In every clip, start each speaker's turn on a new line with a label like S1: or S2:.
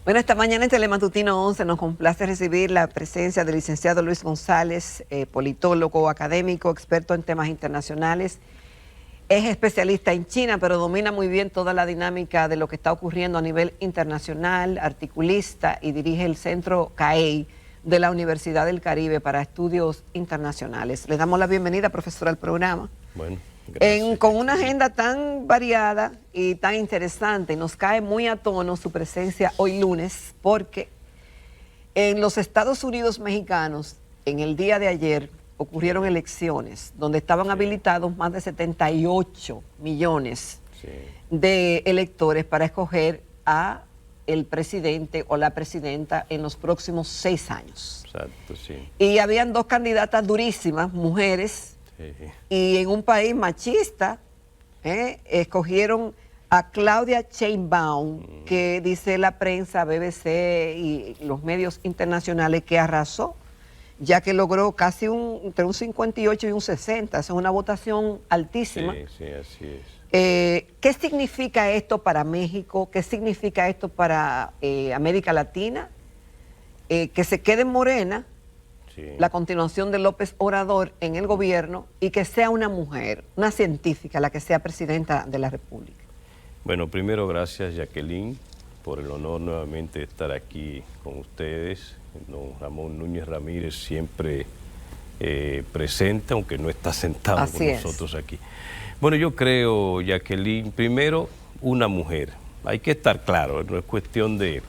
S1: Bueno, esta mañana en Telematutino 11 nos complace recibir la presencia del licenciado Luis González, politólogo, académico, experto en temas internacionales. Es especialista en China, pero domina muy bien toda la dinámica de lo que está ocurriendo a nivel internacional, articulista y dirige el Centro CAEI de la Universidad del Caribe para Estudios Internacionales. Le damos la bienvenida, profesor, al programa.
S2: Bueno, gracias.
S1: Con una agenda tan variada y tan interesante, nos cae muy a tono su presencia hoy lunes, porque en los Estados Unidos mexicanos, en el día de ayer, ocurrieron elecciones donde estaban habilitados más de 78 millones de electores para escoger a el presidente o la presidenta en los próximos 6 años.
S2: Exacto, sí.
S1: Y habían dos candidatas durísimas, mujeres, y en un país machista, escogieron a Claudia Sheinbaum, que dice la prensa, BBC y los medios internacionales que arrasó, ya que logró casi entre un 58 y un 60, es una votación altísima.
S2: Sí, así es.
S1: ¿Qué significa esto para México? ¿Qué significa esto para América Latina? Que se quede en Morena, la continuación de López Obrador en el gobierno, y que sea una mujer, una científica, la que sea presidenta de la República.
S2: Bueno, primero gracias, Jacqueline, por el honor nuevamente de estar aquí con ustedes. Don Ramón Núñez Ramírez siempre presente, aunque no está sentado
S1: Así
S2: con
S1: es.
S2: nosotros aquí. Bueno, yo creo, Jacqueline, primero, una mujer. Hay que estar claro, no es cuestión de...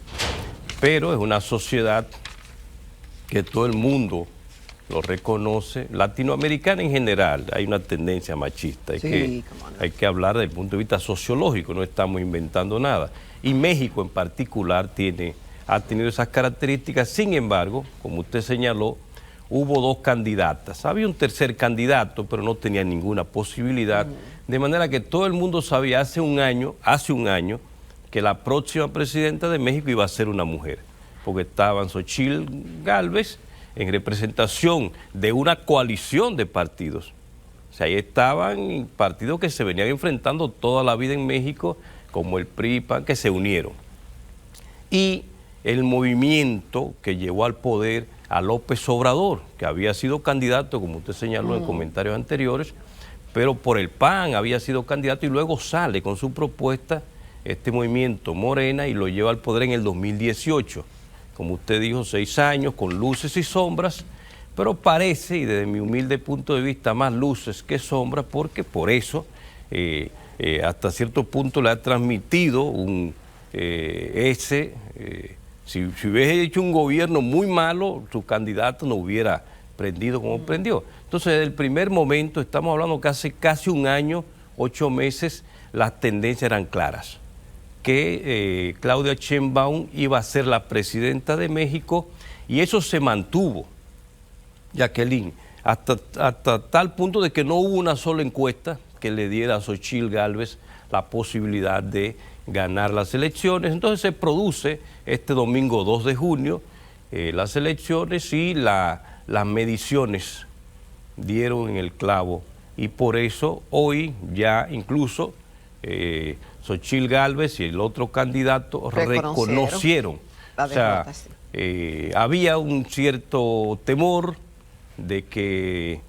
S2: Pero es una sociedad que todo el mundo lo reconoce, latinoamericana en general, hay una tendencia machista, hay que hablar desde el punto de vista sociológico, no estamos inventando nada. Y México en particular ha tenido esas características. Sin embargo, como usted señaló, hubo dos candidatas. Había un tercer candidato, pero no tenía ninguna posibilidad. De manera que todo el mundo sabía hace un año, que la próxima presidenta de México iba a ser una mujer, porque estaban Xochitl Gálvez en representación de una coalición de partidos. O sea, ahí estaban partidos que se venían enfrentando toda la vida en México, como el PRI, PAN, que se unieron. Y el movimiento que llevó al poder a López Obrador, que había sido candidato, como usted señaló en comentarios anteriores, pero por el PAN había sido candidato y luego sale con su propuesta este movimiento Morena y lo lleva al poder en el 2018. Como usted dijo, 6 años con luces y sombras, pero parece, y desde mi humilde punto de vista, más luces que sombras, porque por eso hasta cierto punto le ha transmitido si hubiese hecho un gobierno muy malo, su candidato no hubiera prendido como prendió. Entonces, desde el primer momento, estamos hablando casi un año, 8 meses, las tendencias eran claras. Que Claudia Sheinbaum iba a ser la presidenta de México, y eso se mantuvo, Jacqueline, hasta tal punto de que no hubo una sola encuesta que le diera a Xochitl Gálvez la posibilidad de ganar las elecciones. Entonces se produce este domingo 2 de junio las elecciones y las mediciones dieron en el clavo, y por eso hoy ya incluso Xochitl Gálvez y el otro candidato reconocieron. O sea, había un cierto temor de que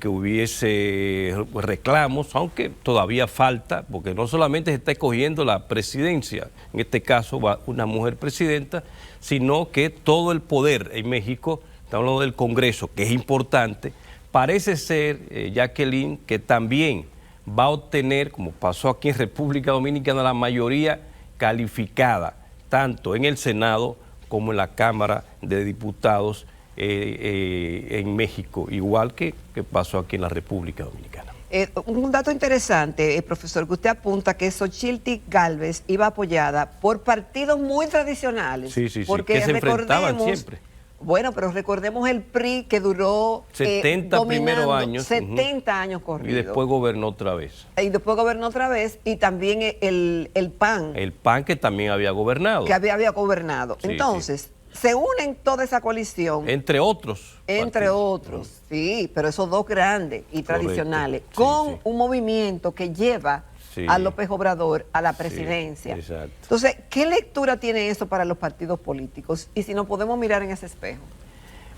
S2: hubiese reclamos, aunque todavía falta, porque no solamente se está escogiendo la presidencia, en este caso va una mujer presidenta, sino que todo el poder en México, estamos hablando del Congreso, que es importante, parece ser, Jacqueline, que también va a obtener, como pasó aquí en República Dominicana, la mayoría calificada, tanto en el Senado como en la Cámara de Diputados en México, igual que pasó aquí en la República Dominicana.
S1: Un dato interesante, profesor, que usted apunta que Xochitl Gálvez iba apoyada por partidos muy tradicionales.
S2: Sí,
S1: porque
S2: que se enfrentaban siempre.
S1: Bueno, pero recordemos el PRI, que duró
S2: 70 primeros años.
S1: 70 años corridos.
S2: Y después gobernó otra vez.
S1: Y también el PAN.
S2: El PAN, que también había gobernado.
S1: Que había gobernado. Sí, entonces, se unen toda esa coalición.
S2: Entre otros.
S1: Entre otros, sí, pero esos dos grandes y tradicionales, con un movimiento que lleva
S2: Sí.
S1: a López Obrador a la presidencia.
S2: Sí, exacto.
S1: Entonces, ¿qué lectura tiene eso para los partidos políticos? Y si nos podemos mirar en ese espejo.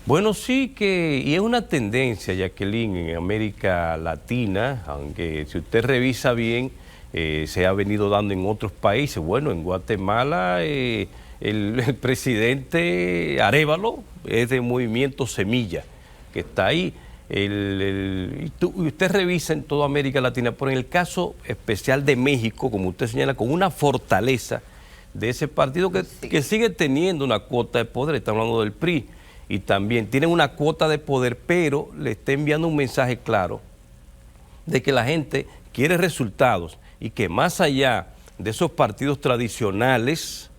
S2: Bueno, sí que, y es una tendencia, Jacqueline, en América Latina, aunque si usted revisa bien, se ha venido dando en otros países. Bueno, en Guatemala el presidente Arévalo es de Movimiento Semilla, que está ahí. Y usted revisa en toda América Latina, pero en el caso especial de México, como usted señala, con una fortaleza de ese partido que sigue teniendo una cuota de poder, estamos hablando del PRI, y también tiene una cuota de poder, pero le está enviando un mensaje claro de que la gente quiere resultados y que más allá de esos partidos tradicionales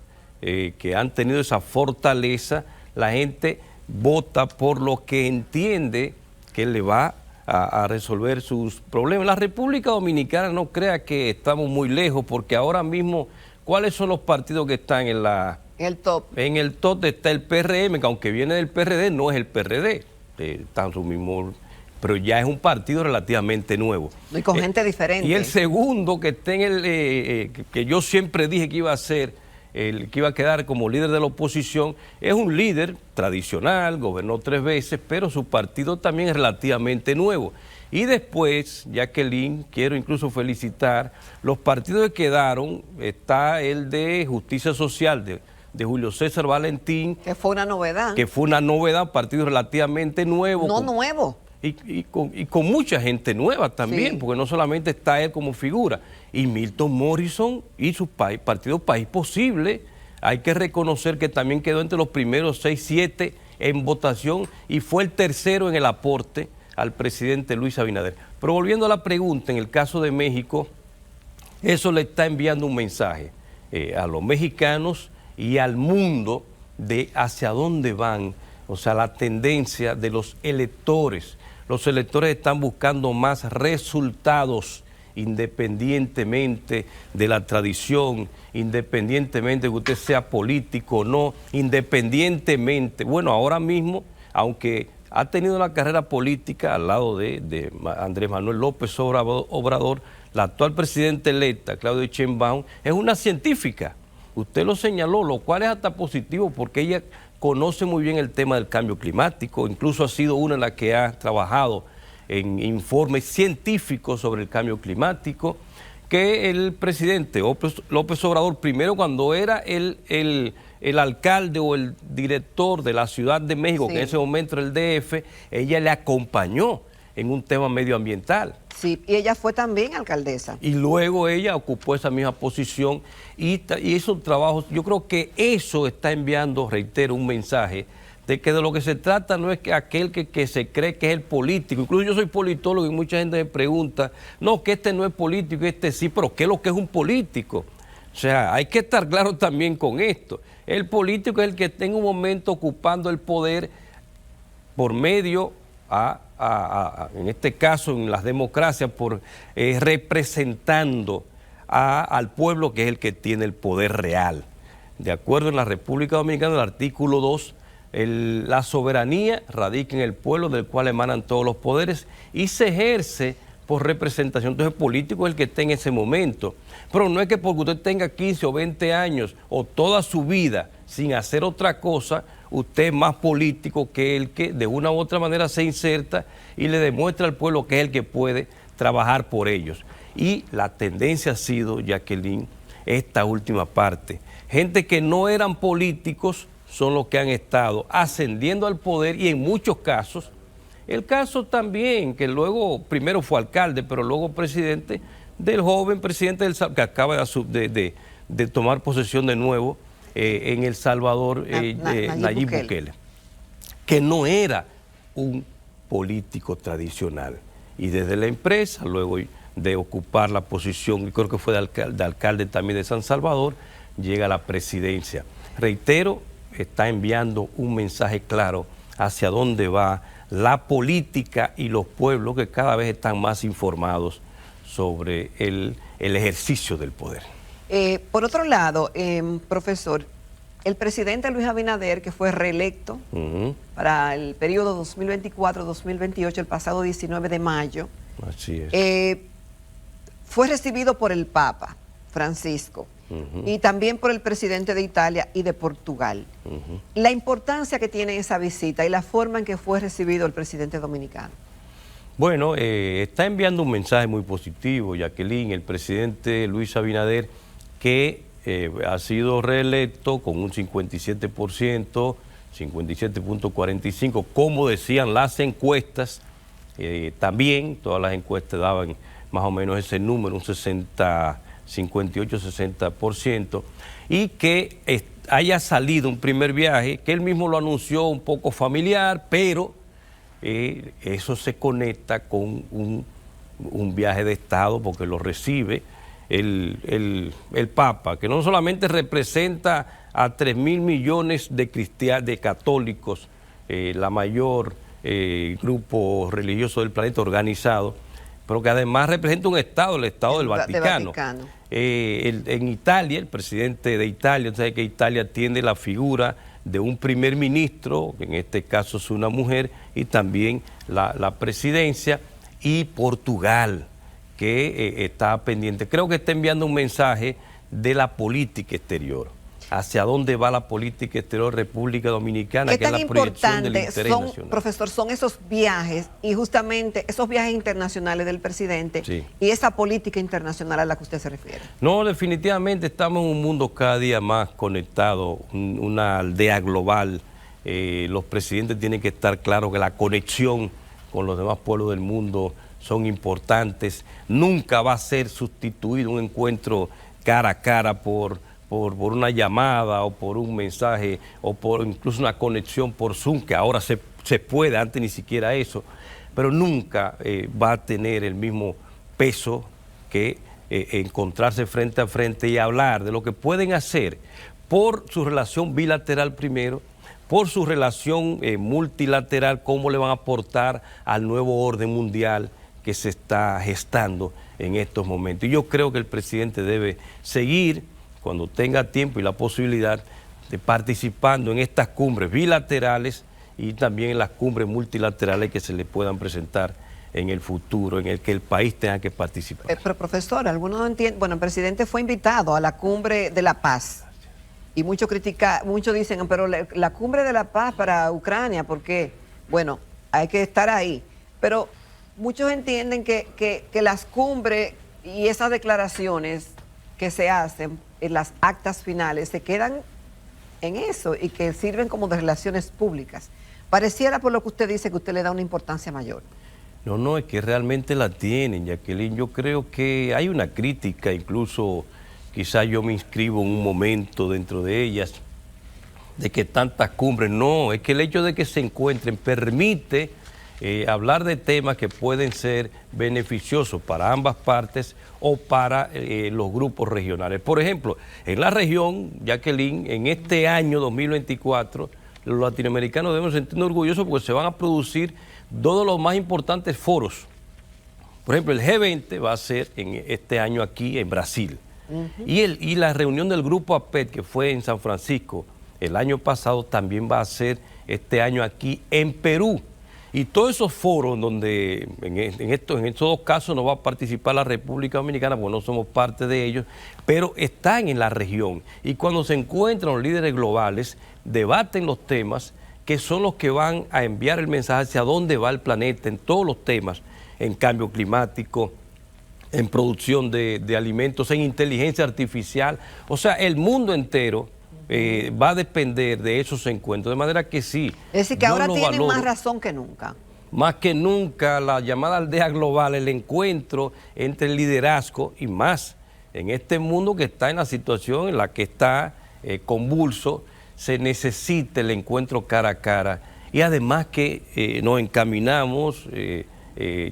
S2: que han tenido esa fortaleza, la gente vota por lo que entiende que le va a resolver sus problemas. La República Dominicana no crea que estamos muy lejos, porque ahora mismo, ¿cuáles son los partidos que están en
S1: el top?
S2: En el top está el PRM, que aunque viene del PRD, no es el PRD, está en su mismo, pero ya es un partido relativamente nuevo.
S1: Y con gente diferente.
S2: Y el segundo que está en el, que yo siempre dije que iba a ser, el que iba a quedar como líder de la oposición, es un líder tradicional, gobernó 3 veces, pero su partido también es relativamente nuevo. Y después, Jacqueline, quiero incluso felicitar, los partidos que quedaron, está el de Justicia Social, de Julio César Valentín.
S1: Que fue una novedad.
S2: Que fue una novedad, partido relativamente nuevo.
S1: No nuevo.
S2: Y con mucha gente nueva también, sí, porque no solamente está él como figura, y Milton Morrison y su partido País Posible, hay que reconocer que también quedó entre los primeros 6, 7 en votación y fue el tercero en el aporte al presidente Luis Abinader. Pero volviendo a la pregunta, en el caso de México, eso le está enviando un mensaje a los mexicanos y al mundo de hacia dónde van, o sea, la tendencia de los electores. Los electores están buscando más resultados, independientemente de la tradición, independientemente de que usted sea político o no, independientemente. Bueno, ahora mismo, aunque ha tenido una carrera política al lado de Andrés Manuel López Obrador, la actual presidenta electa, Claudia Sheinbaum, es una científica. Usted lo señaló, lo cual es hasta positivo porque ella conoce muy bien el tema del cambio climático, incluso ha sido una de las que ha trabajado en informes científicos sobre el cambio climático, que el presidente López Obrador, primero cuando era el alcalde o el director de la Ciudad de México, sí, que en ese momento era el DF, ella le acompañó en un tema medioambiental.
S1: Sí, y ella fue también alcaldesa.
S2: Y luego ella ocupó esa misma posición y esos trabajos, yo creo que eso está enviando, reitero, un mensaje de que de lo que se trata no es que aquel que se cree que es el político. Incluso yo soy politólogo y mucha gente me pregunta, no, que este no es político, este sí, pero ¿qué es lo que es un político? O sea, hay que estar claro también con esto. El político es el que está en un momento ocupando el poder por medio en este caso en las democracias, por representando al pueblo, que es el que tiene el poder real. De acuerdo en la República Dominicana, el artículo 2, la soberanía radica en el pueblo del cual emanan todos los poderes y se ejerce por representación. Entonces el político es el que está en ese momento. Pero no es que porque usted tenga 15 o 20 años o toda su vida sin hacer otra cosa, usted es más político que el que de una u otra manera se inserta y le demuestra al pueblo que es el que puede trabajar por ellos. Y la tendencia ha sido, Jacqueline, esta última parte. Gente que no eran políticos son los que han estado ascendiendo al poder y en muchos casos, el caso también, que luego primero fue alcalde, pero luego presidente, del joven presidente que acaba de tomar posesión de nuevo, en El Salvador, Nayib Bukele, que no era un político tradicional. Y desde la empresa, luego de ocupar la posición, y creo que fue de alcalde también de San Salvador, llega a la presidencia. Reitero, está enviando un mensaje claro hacia dónde va la política y los pueblos que cada vez están más informados sobre el ejercicio del poder.
S1: Por otro lado, profesor, el presidente Luis Abinader, que fue reelecto para el periodo 2024-2028, el pasado 19 de mayo,
S2: así es,
S1: fue recibido por el Papa Francisco y también por el presidente de Italia y de Portugal. La importancia que tiene esa visita y la forma en que fue recibido el presidente dominicano.
S2: Bueno, está enviando un mensaje muy positivo, Jacqueline, el presidente Luis Abinader, que ha sido reelecto con un 57%, 57.45%, como decían las encuestas. También todas las encuestas daban más o menos ese número, un 58-60%, y que haya salido un primer viaje, que él mismo lo anunció un poco familiar, pero eso se conecta con un viaje de Estado, porque lo recibe el Papa, que no solamente representa a 3.000 millones de católicos, la mayor grupo religioso del planeta organizado, pero que además representa un Estado, el Estado del Vaticano. En Italia, el presidente de Italia, sabe que Italia tiene la figura de un primer ministro, que en este caso es una mujer, y también la presidencia, y Portugal, que está pendiente. Creo que está enviando un mensaje de la política exterior, hacia dónde va la política exterior de República Dominicana, que es la proyección del interés nacional.
S1: Profesor, son esos viajes y justamente esos viajes internacionales del presidente y esa política internacional a la que usted se refiere?
S2: No, definitivamente estamos en un mundo cada día más conectado, una aldea global. Los presidentes tienen que estar claros que la conexión con los demás pueblos del mundo son importantes. Nunca va a ser sustituido un encuentro cara a cara por una llamada o por un mensaje o por incluso una conexión por Zoom, que ahora se puede, antes ni siquiera eso, pero nunca va a tener el mismo peso que encontrarse frente a frente y hablar de lo que pueden hacer por su relación bilateral primero, por su relación multilateral, cómo le van a aportar al nuevo orden mundial que se está gestando en estos momentos. Y yo creo que el presidente debe seguir, cuando tenga tiempo y la posibilidad, de participando en estas cumbres bilaterales y también en las cumbres multilaterales que se le puedan presentar en el futuro, en el que el país tenga que participar.
S1: Pero profesor, algunos no entienden, bueno, el presidente fue invitado a la cumbre de la paz y muchos dicen, pero la cumbre de la paz para Ucrania, ¿por qué? Bueno, hay que estar ahí, pero muchos entienden que las cumbres y esas declaraciones que se hacen en las actas finales se quedan en eso y que sirven como de relaciones públicas. Pareciera, por lo que usted dice, que usted le da una importancia mayor.
S2: No, es que realmente la tienen, Jacqueline. Yo creo que hay una crítica, incluso quizás yo me inscribo en un momento dentro de ellas, de que tantas cumbres. No, es que el hecho de que se encuentren permite hablar de temas que pueden ser beneficiosos para ambas partes o para los grupos regionales. Por ejemplo, en la región, Jacqueline, en este año 2024, los latinoamericanos debemos sentirnos orgullosos porque se van a producir todos los más importantes foros. Por ejemplo, el G20 va a ser en este año aquí en Brasil. Y la reunión del Grupo APEC, que fue en San Francisco el año pasado, también va a ser este año aquí en Perú. Y todos esos foros donde en estos dos casos no va a participar la República Dominicana porque no somos parte de ellos, pero están en la región. Y cuando se encuentran los líderes globales, debaten los temas que son los que van a enviar el mensaje hacia dónde va el planeta en todos los temas, en cambio climático, en producción de alimentos, en inteligencia artificial. O sea, el mundo entero va a depender de esos encuentros, de manera que sí.
S1: Es decir, que ahora tienen más razón que nunca.
S2: Más que nunca, la llamada aldea global, el encuentro entre el liderazgo y más en este mundo que está en la situación en la que está convulso, se necesita el encuentro cara a cara. Y además que nos encaminamos,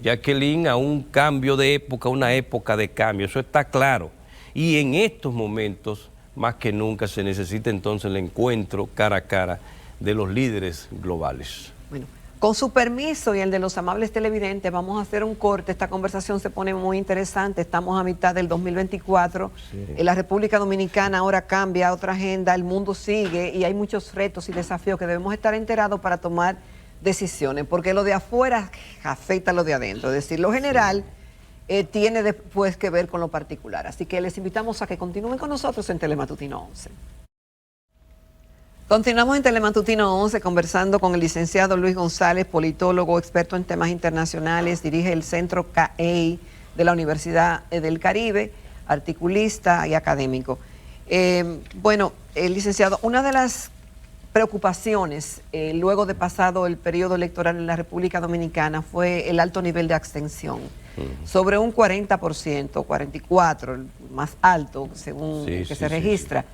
S2: Jacqueline, a un cambio de época, una época de cambio, eso está claro. Y en estos momentos, más que nunca, se necesita entonces el encuentro cara a cara de los líderes globales.
S1: Bueno, con su permiso y el de los amables televidentes, vamos a hacer un corte. Esta conversación se pone muy interesante. Estamos a mitad del 2024. Sí. La República Dominicana ahora cambia a otra agenda, el mundo sigue y hay muchos retos y desafíos que debemos estar enterados para tomar decisiones, porque lo de afuera afecta a lo de adentro. Es decir, lo general tiene después que ver con lo particular. Así que les invitamos a que continúen con nosotros en Telematutino 11. Continuamos en Telematutino 11 conversando con el licenciado Luis González, politólogo, experto en temas internacionales, dirige el Centro CAEI de la Universidad del Caribe, articulista y académico. Licenciado, una de las preocupaciones luego de pasado el periodo electoral en la República Dominicana fue el alto nivel de abstención, sobre un 40%, 44%, el más alto según se registra.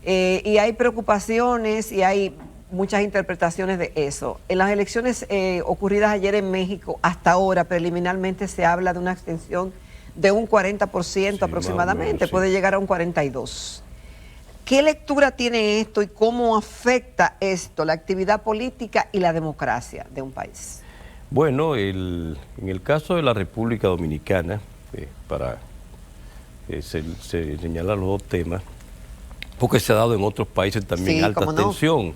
S1: Y hay preocupaciones y hay muchas interpretaciones de eso. En las elecciones ocurridas ayer en México, hasta ahora preliminarmente se habla de una abstención de un 40% aproximadamente, puede llegar a un 42%. ¿Qué lectura tiene esto y cómo afecta esto la actividad política y la democracia de un país?
S2: Bueno, en el caso de la República Dominicana, para señalar los dos temas, porque se ha dado en otros países también alta abstención,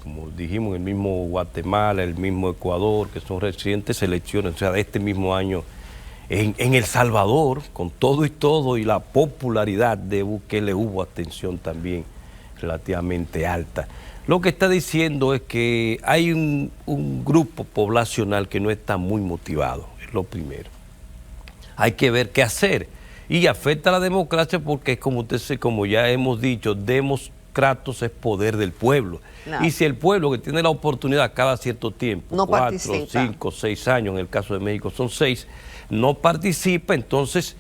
S2: como dijimos, en el mismo Guatemala, el mismo Ecuador, que son recientes elecciones, o sea, de este mismo año. En El Salvador, con todo y la popularidad de Bukele, hubo abstención también relativamente alta. Lo que está diciendo es que hay un grupo poblacional que no está muy motivado, es lo primero. Hay que ver qué hacer. Y afecta a la democracia porque, como ya hemos dicho, democratos es poder del pueblo. Claro. Y si el pueblo, que tiene la oportunidad cada cierto tiempo, no 4, 5, 6 años, en el caso de México son 6, no participa, entonces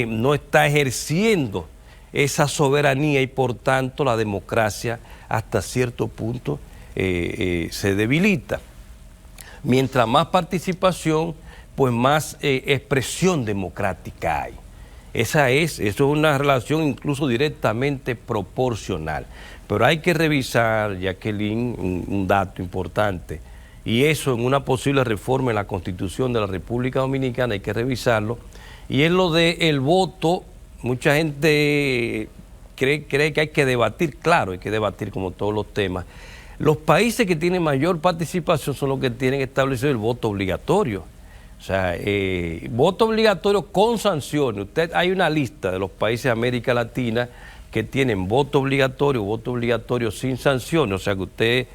S2: no está ejerciendo esa soberanía y por tanto la democracia hasta cierto punto se debilita. Mientras más participación, pues más expresión democrática hay. Eso es una relación incluso directamente proporcional. Pero hay que revisar, Jacqueline, un dato importante. Y eso en una posible reforma en la Constitución de la República Dominicana hay que revisarlo. Y es lo del voto. Mucha gente cree que hay que debatir. Claro, hay que debatir como todos los temas. Los países que tienen mayor participación son los que tienen establecido el voto obligatorio. O sea, voto obligatorio con sanciones. Hay una lista de los países de América Latina que tienen voto obligatorio sin sanciones. O sea, que usted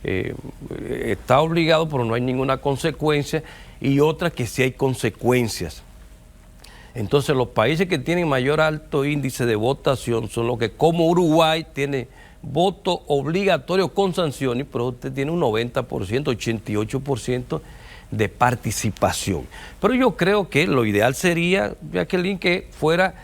S2: está obligado, pero no hay ninguna consecuencia, y otras que sí hay consecuencias. Entonces, los países que tienen mayor alto índice de votación son los que, como Uruguay, tiene voto obligatorio con sanciones, pero usted tiene un 90%, 88% de participación. Pero yo creo que lo ideal sería, Jacqueline, que fuera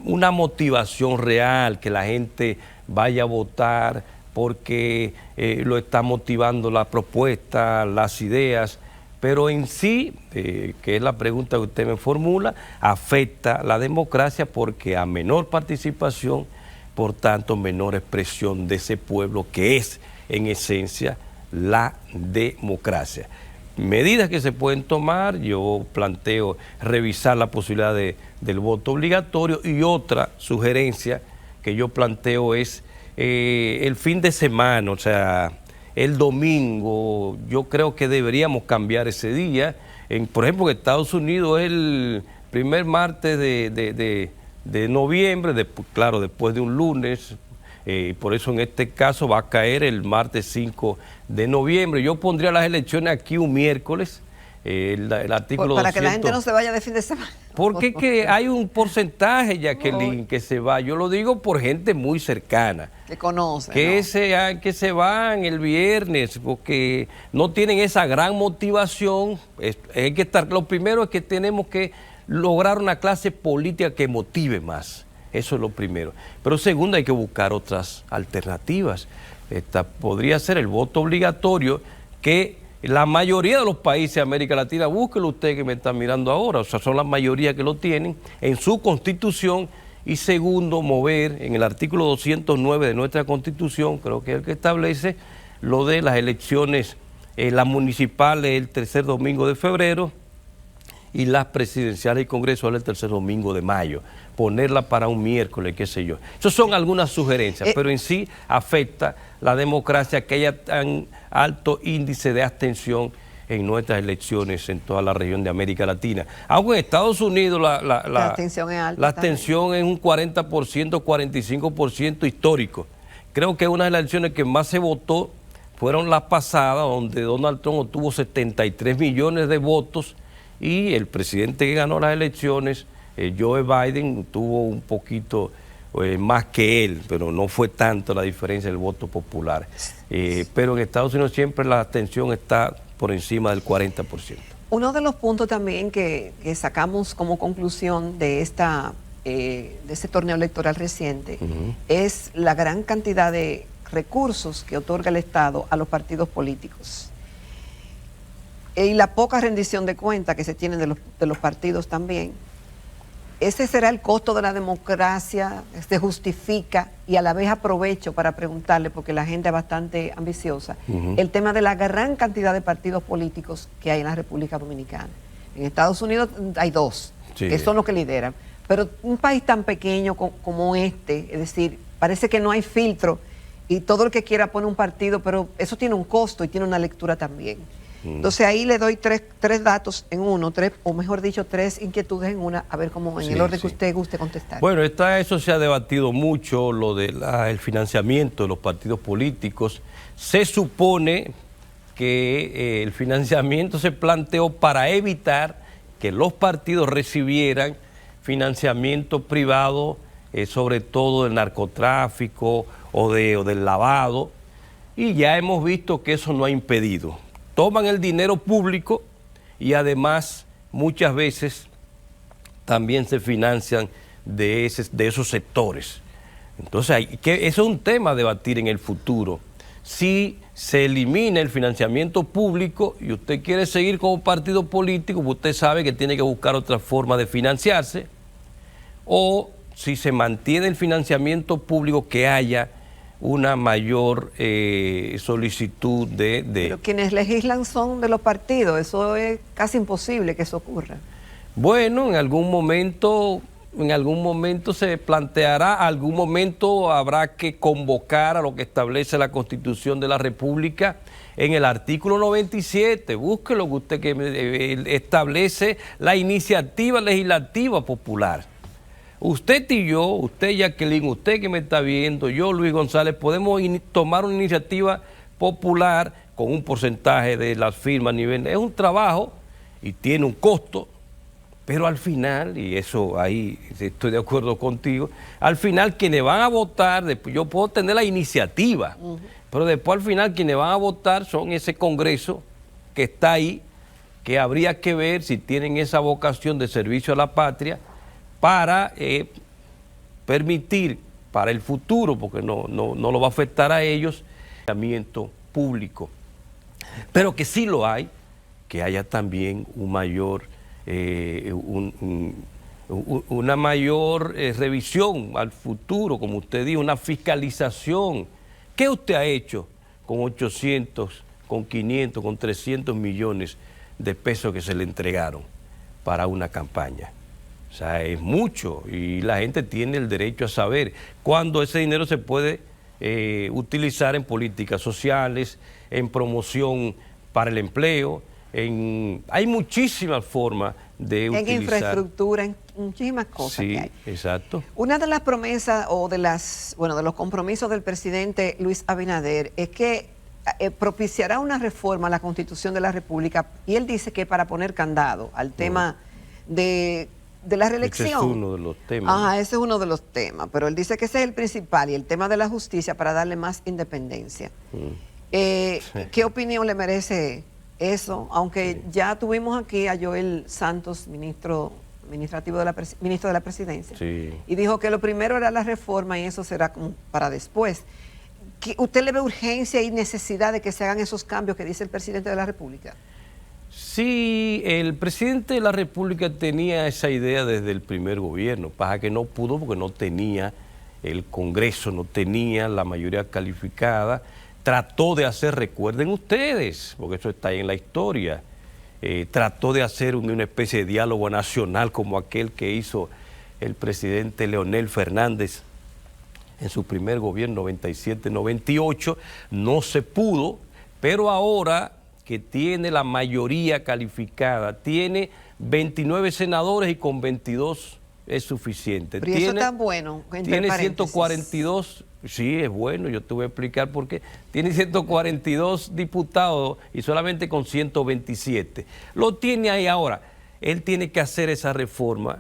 S2: una motivación real, que la gente vaya a votar porque lo está motivando la propuesta, las ideas, pero en sí, que es la pregunta que usted me formula, afecta la democracia porque a menor participación, por tanto, menor expresión de ese pueblo que es, en esencia, la democracia. Medidas que se pueden tomar, yo planteo revisar la posibilidad del voto obligatorio, y otra sugerencia que yo planteo es el fin de semana, o sea, el domingo. Yo creo que deberíamos cambiar ese día. Por ejemplo, en Estados Unidos es el primer martes de noviembre, claro, después de un lunes. Por eso en este caso va a caer el martes 5 de noviembre. Yo pondría las elecciones aquí un miércoles, el artículo
S1: para
S2: 200.
S1: Que la gente no se vaya de fin de semana.
S2: Porque es que hay un porcentaje, Jacqueline, que se va. Yo lo digo por gente muy cercana.
S1: Que conoce.
S2: Que se van el viernes porque no tienen esa gran motivación. Hay que estar. Lo primero es que tenemos que lograr una clase política que motive más. Eso es lo primero. Pero segundo, hay que buscar otras alternativas. Esta podría ser el voto obligatorio, que la mayoría de los países de América Latina, búsquelo usted que me está mirando ahora, o sea, son la mayoría que lo tienen en su Constitución. Y segundo, mover en el artículo 209 de nuestra Constitución, creo que es el que establece lo de las elecciones, las municipales el tercer domingo de febrero, y las presidenciales y congresuales el tercer domingo de mayo, ponerla para un miércoles, qué sé yo. Esas son algunas sugerencias, pero en sí afecta la democracia que haya tan alto índice de abstención en nuestras elecciones en toda la región de América Latina. Aunque en Estados Unidos la
S1: abstención es alta.
S2: La abstención es un 40%, 45% histórico. Creo que una de las elecciones que más se votó fueron las pasadas, donde Donald Trump obtuvo 73 millones de votos y el presidente que ganó las elecciones, Joe Biden, tuvo un poquito más que él, pero no fue tanto la diferencia del voto popular. Pero en Estados Unidos siempre la abstención está por encima del 40%.
S1: Uno de los puntos también que sacamos como conclusión de este torneo electoral reciente es la gran cantidad de recursos que otorga el Estado a los partidos políticos y la poca rendición de cuentas que se tienen de los partidos también. Ese será el costo de la democracia, se justifica, y a la vez aprovecho para preguntarle, porque la gente es bastante ambiciosa, el tema de la gran cantidad de partidos políticos que hay en la República Dominicana. En Estados Unidos hay 2, que son los que lideran, pero un país tan pequeño como este, es decir, parece que no hay filtro y todo el que quiera pone un partido, pero eso tiene un costo y tiene una lectura también. Entonces ahí le doy tres datos en uno, o mejor dicho, 3 inquietudes en una, a ver cómo en el orden que usted guste contestar.
S2: Bueno, eso se ha debatido mucho, lo del financiamiento de los partidos políticos. Se supone que el financiamiento se planteó para evitar que los partidos recibieran financiamiento privado, sobre todo del narcotráfico o del lavado, y ya hemos visto que eso no ha impedido. Toman el dinero público y además muchas veces también se financian de esos sectores. Entonces, eso es un tema a debatir en el futuro. Si se elimina el financiamiento público y usted quiere seguir como partido político, usted sabe que tiene que buscar otra forma de financiarse, o si se mantiene el financiamiento público, que haya una mayor solicitud de...
S1: Pero quienes legislan son de los partidos, eso es casi imposible que eso ocurra.
S2: Bueno, en algún momento se planteará, algún momento habrá que convocar a lo que establece la Constitución de la República en el artículo 97, búsquelo, usted, que establece la iniciativa legislativa popular. Usted y yo, usted Jacqueline, usted que me está viendo, yo Luis González, podemos tomar una iniciativa popular con un porcentaje de las firmas a nivel... Es un trabajo y tiene un costo, pero al final, y eso ahí estoy de acuerdo contigo, al final quienes van a votar, después yo puedo tener la iniciativa, pero después al final quienes van a votar son ese Congreso que está ahí, que habría que ver si tienen esa vocación de servicio a la patria, para permitir para el futuro, porque no lo va a afectar a ellos, financiamiento público. Pero que sí lo hay, que haya también una mayor revisión al futuro, como usted dijo, una fiscalización. ¿Qué usted ha hecho con 800, con 500, con 300 millones de pesos que se le entregaron para una campaña? O sea, es mucho y la gente tiene el derecho a saber cuándo ese dinero se puede utilizar en políticas sociales, en promoción para el empleo, hay muchísimas formas de utilizar.
S1: En infraestructura, en muchísimas cosas que hay.
S2: Exacto.
S1: Una de las promesas o de los compromisos del presidente Luis Abinader es que propiciará una reforma a la Constitución de la República, y él dice que para poner candado al tema de la reelección.
S2: Ese es uno de los temas.
S1: Ese es uno de los temas, pero él dice que ese es el principal, y el tema de la justicia para darle más independencia. ¿Qué opinión le merece eso? Aunque ya tuvimos aquí a Joel Santos, ministro de la Presidencia, y dijo que lo primero era la reforma y eso será como para después. ¿Usted le ve urgencia y necesidad de que se hagan esos cambios que dice el presidente de la República?
S2: Sí, el presidente de la República tenía esa idea desde el primer gobierno, pasa que no pudo porque no tenía el Congreso, no tenía la mayoría calificada, trató de hacer, recuerden ustedes, porque eso está ahí en la historia, trató de hacer una especie de diálogo nacional como aquel que hizo el presidente Leonel Fernández en su primer gobierno, 97-98, no se pudo, pero ahora que tiene la mayoría calificada, tiene 29 senadores y con 22 es suficiente.
S1: Pero eso es tan bueno, entre
S2: tiene
S1: paréntesis.
S2: 142, sí, es bueno, yo te voy a explicar por qué. Tiene 142 diputados y solamente con 127. Lo tiene ahí ahora. Él tiene que hacer esa reforma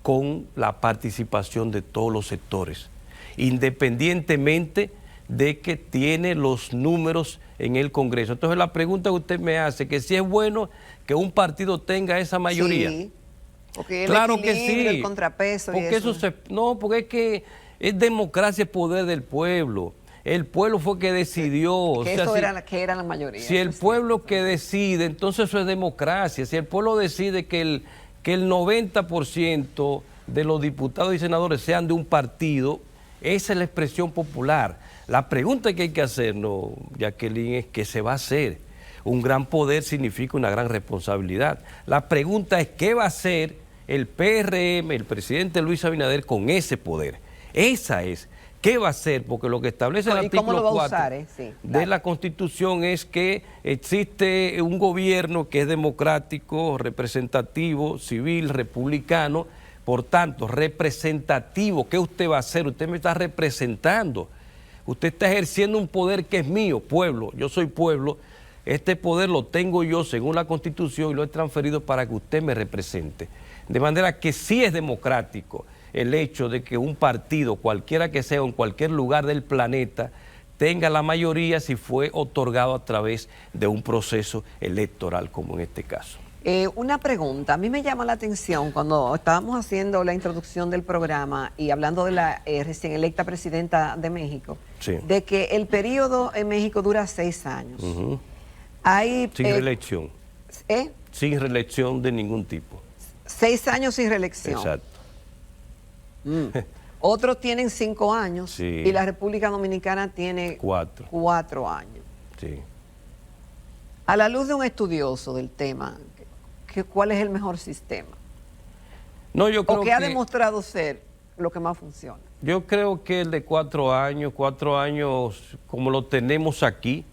S2: con la participación de todos los sectores, independientemente de que tiene los números en el Congreso. Entonces la pregunta que usted me hace, que si es bueno que un partido tenga esa mayoría.
S1: Sí, porque el
S2: claro que
S1: equilibrio,
S2: sí.
S1: el contrapeso y
S2: Porque
S1: eso.
S2: no, porque es que es democracia, es poder del pueblo. El pueblo fue que decidió.
S1: Que
S2: O sea,
S1: eso
S2: si,
S1: era la mayoría.
S2: si el
S1: eso sí.
S2: pueblo que decide, entonces eso es democracia. Si el pueblo decide que el 90% de los diputados y senadores sean de un partido, esa es la expresión popular. La pregunta que hay que hacernos, Jacqueline, es ¿qué se va a hacer? Un gran poder significa una gran responsabilidad. La pregunta es ¿qué va a hacer el PRM, el presidente Luis Abinader, con ese poder? Esa es. ¿Qué va a hacer? Porque lo que establece el
S1: ¿Y cómo lo
S2: artículo
S1: va a
S2: 4
S1: usar, sí,
S2: de la Constitución es que existe un gobierno que es democrático, representativo, civil, republicano, por tanto, representativo. ¿Qué usted va a hacer? Usted me está representando. Usted está ejerciendo un poder que es mío, pueblo. Yo soy pueblo. Este poder lo tengo yo según la Constitución y lo he transferido para que usted me represente. De manera que sí es democrático el hecho de que un partido, cualquiera que sea, en cualquier lugar del planeta, tenga la mayoría si fue otorgado a través de un proceso electoral, como en este caso.
S1: Una pregunta, a mí me llama la atención cuando estábamos haciendo la introducción del programa y hablando de la recién electa presidenta de México,
S2: Sí.
S1: de que el periodo en México dura 6 años. Hay,
S2: Sin reelección.
S1: ¿eh?
S2: Sin reelección de ningún tipo.
S1: 6 años sin reelección.
S2: Exacto.
S1: Otros tienen 5 años
S2: Sí.
S1: y la República Dominicana tiene
S2: 4.
S1: 4 años.
S2: Sí.
S1: A la luz de un estudioso del tema, ¿cuál es el mejor sistema?
S2: No, yo creo
S1: ¿O qué ha demostrado ser lo que más funciona?
S2: Yo creo que el de 4 años, como lo tenemos aquí,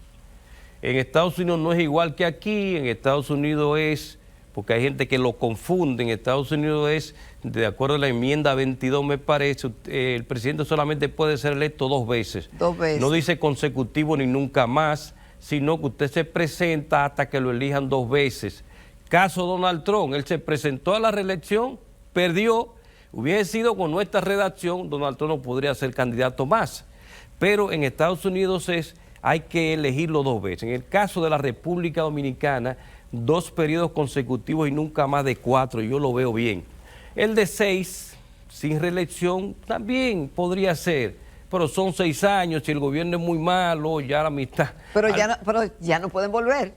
S2: en Estados Unidos no es igual que aquí, en Estados Unidos es, porque hay gente que lo confunde, en Estados Unidos es, de acuerdo a la enmienda 22 me parece, el presidente solamente puede ser electo 2 veces.
S1: 2 veces.
S2: No dice consecutivo ni nunca más, sino que usted se presenta hasta que lo elijan 2 veces. Caso Donald Trump, él se presentó a la reelección, perdió, hubiese sido con nuestra redacción, Donald Trump no podría ser candidato más. Pero en Estados Unidos hay que elegirlo 2 veces. En el caso de la República Dominicana, 2 periodos consecutivos y nunca más de 4, yo lo veo bien. El de 6, sin reelección, también podría ser, pero son 6 años, si el gobierno es muy malo, ya la mitad.
S1: Pero ya no pueden volver.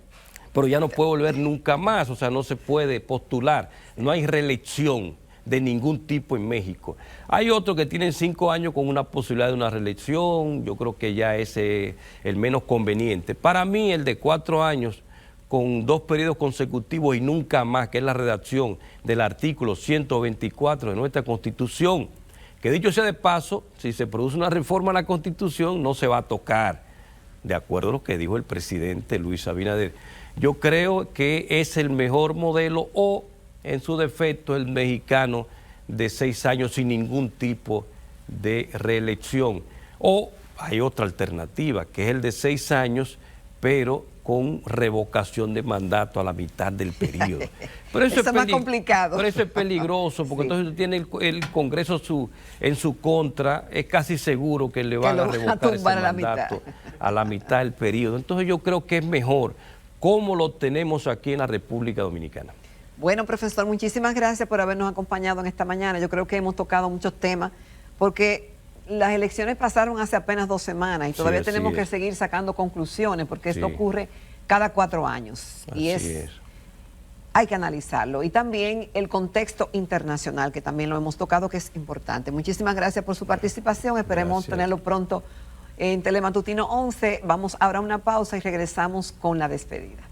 S2: Pero ya no puede volver nunca más, o sea, no se puede postular, no hay reelección de ningún tipo en México. Hay otros que tienen 5 años con una posibilidad de una reelección, yo creo que ya ese es el menos conveniente. Para mí el de 4 años con 2 periodos consecutivos y nunca más, que es la redacción del artículo 124 de nuestra Constitución, que dicho sea de paso, si se produce una reforma a la Constitución no se va a tocar, de acuerdo a lo que dijo el presidente Luis Abinader. Yo creo que es el mejor modelo o, en su defecto, el mexicano de 6 años sin ningún tipo de reelección. O hay otra alternativa, que es el de 6 años, pero con revocación de mandato a la mitad del periodo. Pero eso
S1: es más complicado.
S2: Pero eso es peligroso, porque
S1: Sí.
S2: entonces tiene el Congreso en su contra, es casi seguro que le van a revocar ese mandato a la mitad del periodo. Entonces yo creo que es mejor como lo tenemos aquí en la República Dominicana.
S1: Bueno, profesor, muchísimas gracias por habernos acompañado en esta mañana. Yo creo que hemos tocado muchos temas, porque las elecciones pasaron hace apenas 2 semanas y todavía tenemos que seguir sacando conclusiones, porque esto ocurre cada 4 años. Y hay que analizarlo. Y también el contexto internacional, que también lo hemos tocado, que es importante. Muchísimas gracias por su participación. Esperemos tenerlo pronto en Telematutino 11. Vamos ahora a una pausa y regresamos con la despedida.